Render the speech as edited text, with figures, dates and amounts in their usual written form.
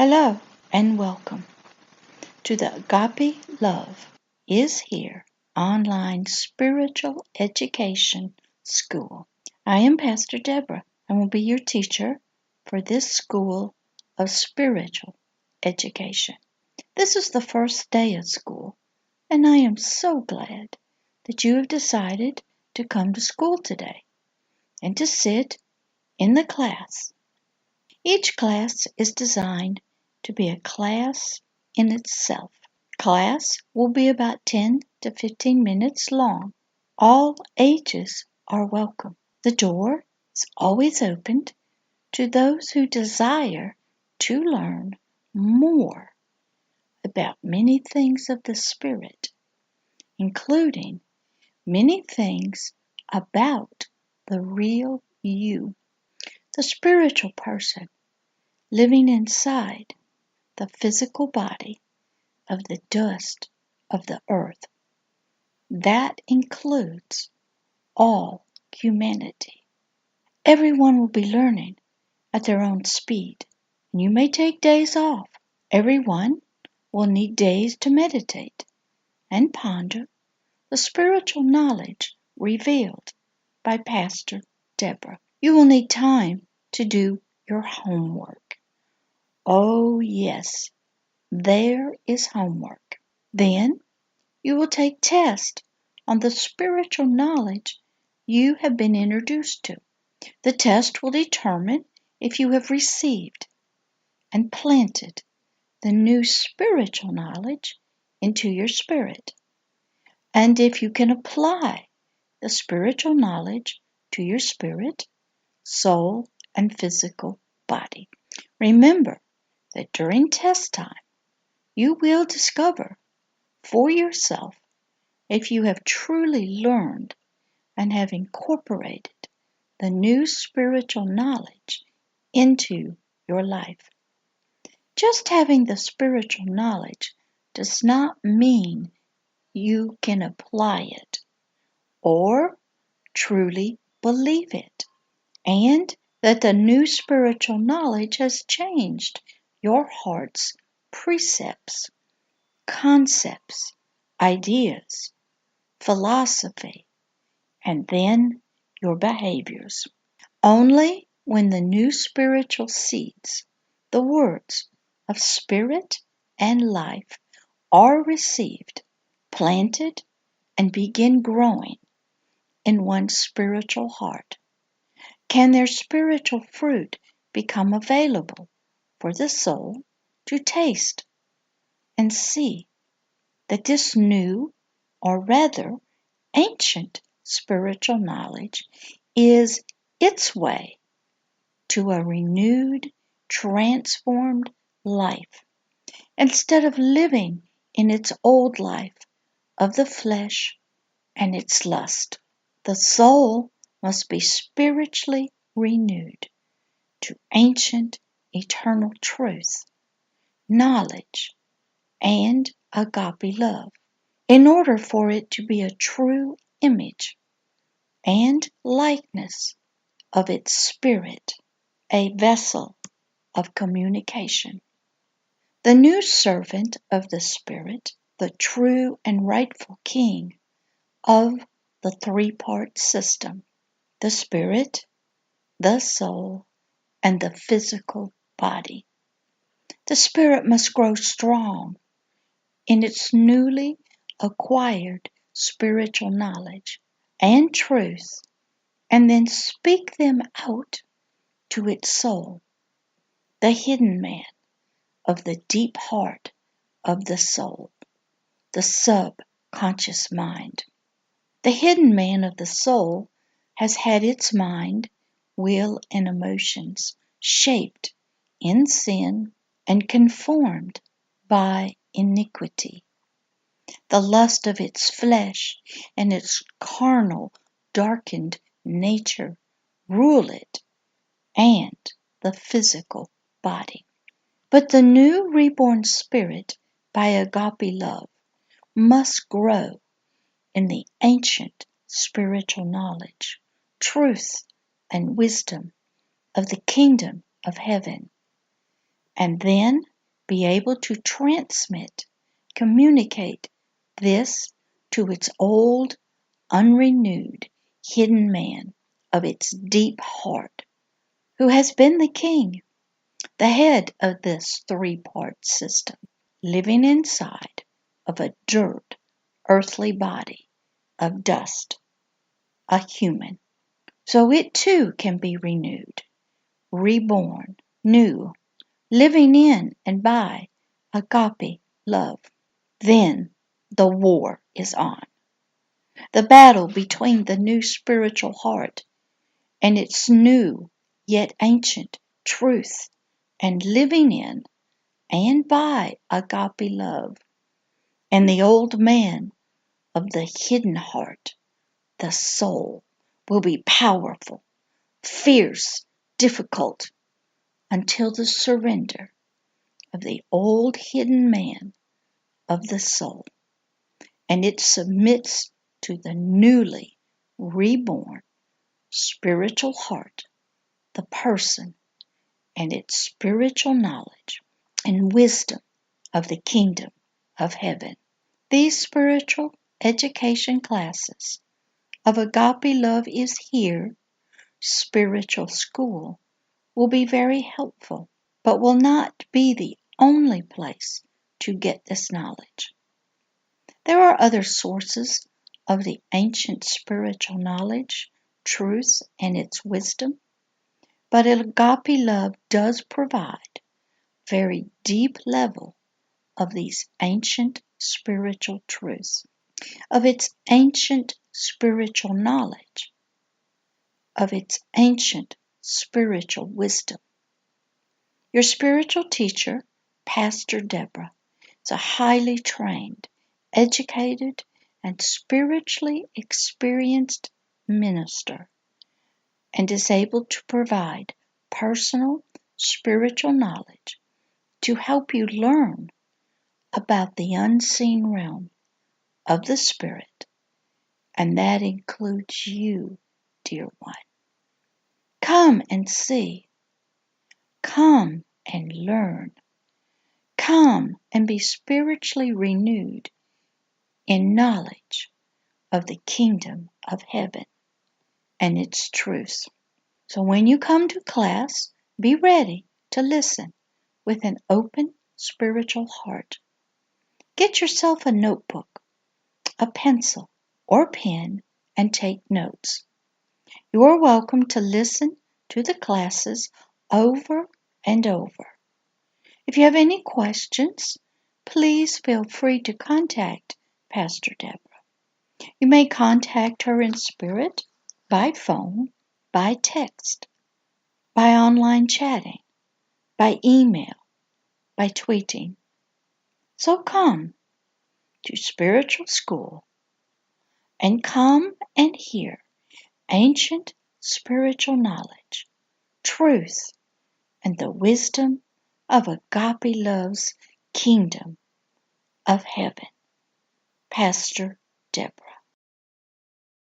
Hello and welcome to the Agape Love is Here online spiritual education school. I am Pastor Deborah and will be your teacher for this school of spiritual education. This is the first day of school, and I am so glad that you have decided to come to school today and to sit in the class. Each class is designed to be a class in itself. Class will be about 10 to 15 minutes long. All ages are welcome. The door is always opened to those who desire to learn more about many things of the Spirit, including many things about the real you, the spiritual person living inside the physical body of the dust of the earth. That includes all humanity. Everyone will be learning at their own speed. You may take days off. Everyone will need days to meditate and ponder the spiritual knowledge revealed by Pastor Deborah. You will need time to do your homework. Oh, yes, there is homework. Then you will take tests on the spiritual knowledge you have been introduced to. The test will determine if you have received and planted the new spiritual knowledge into your spirit, and if you can apply the spiritual knowledge to your spirit, soul, and physical body. Remember that during test time, you will discover for yourself if you have truly learned and have incorporated the new spiritual knowledge into your life. Just having the spiritual knowledge does not mean you can apply it or truly believe it, and that the new spiritual knowledge has changed your heart's precepts, concepts, ideas, philosophy, and then your behaviors. Only when the new spiritual seeds, the words of spirit and life, are received, planted, and begin growing in one's spiritual heart, can their spiritual fruit become available for the soul to taste and see that this new, or rather ancient, spiritual knowledge is its way to a renewed, transformed life, instead of living in its old life of the flesh and its lust. The soul must be spiritually renewed to ancient, eternal truth, knowledge, and agape love, in order for it to be a true image and likeness of its spirit, a vessel of communication. The new servant of the Spirit, the true and rightful king of the three-part system, the spirit, the soul, and the physical body. The spirit must grow strong in its newly acquired spiritual knowledge and truth, and then speak them out to its soul, the hidden man of the deep heart of the soul, the subconscious mind. The hidden man of the soul has had its mind, will, and emotions shaped in sin and conformed by iniquity. The lust of its flesh and its carnal, darkened nature rule it and the physical body. But the new reborn spirit by agape love must grow in the ancient spiritual knowledge, truth, and wisdom of the kingdom of heaven, and then be able to communicate this to its old, unrenewed, hidden man of its deep heart, who has been the king, the head of this three-part system, living inside of a dirt, earthly body of dust, a human. So it too can be renewed, reborn, new, living in and by agape love. Then the war is on. The battle between the new spiritual heart and its new yet ancient truth, and living in and by agape love, and the old man of the hidden heart, the soul, will be powerful, fierce, difficult, until the surrender of the old hidden man of the soul, and it submits to the newly reborn spiritual heart, the person, and its spiritual knowledge and wisdom of the kingdom of heaven. These spiritual education classes of Agape Love is Here Spiritual School will be very helpful, but will not be the only place to get this knowledge. There are other sources of the ancient spiritual knowledge, truth, and its wisdom, but Agape Love does provide very deep level of these ancient spiritual truths, of its ancient spiritual knowledge, of its ancient spiritual wisdom. Your spiritual teacher, Pastor Deborah, is a highly trained, educated, and spiritually experienced minister, and is able to provide personal spiritual knowledge to help you learn about the unseen realm of the Spirit, and that includes you, dear one. Come and see. Come and learn. Come and be spiritually renewed in knowledge of the kingdom of heaven and its truths. So when you come to class, be ready to listen with an open spiritual heart. Get yourself a notebook, a pencil, or pen, and take notes. You are welcome to listen to the classes over and over. If you have any questions, please feel free to contact Pastor Deborah. You may contact her in spirit, by phone, by text, by online chatting, by email, by tweeting. So come to spiritual school and come and hear ancient spiritual knowledge, truth, and the wisdom of Agape Love's kingdom of heaven. Pastor Deborah.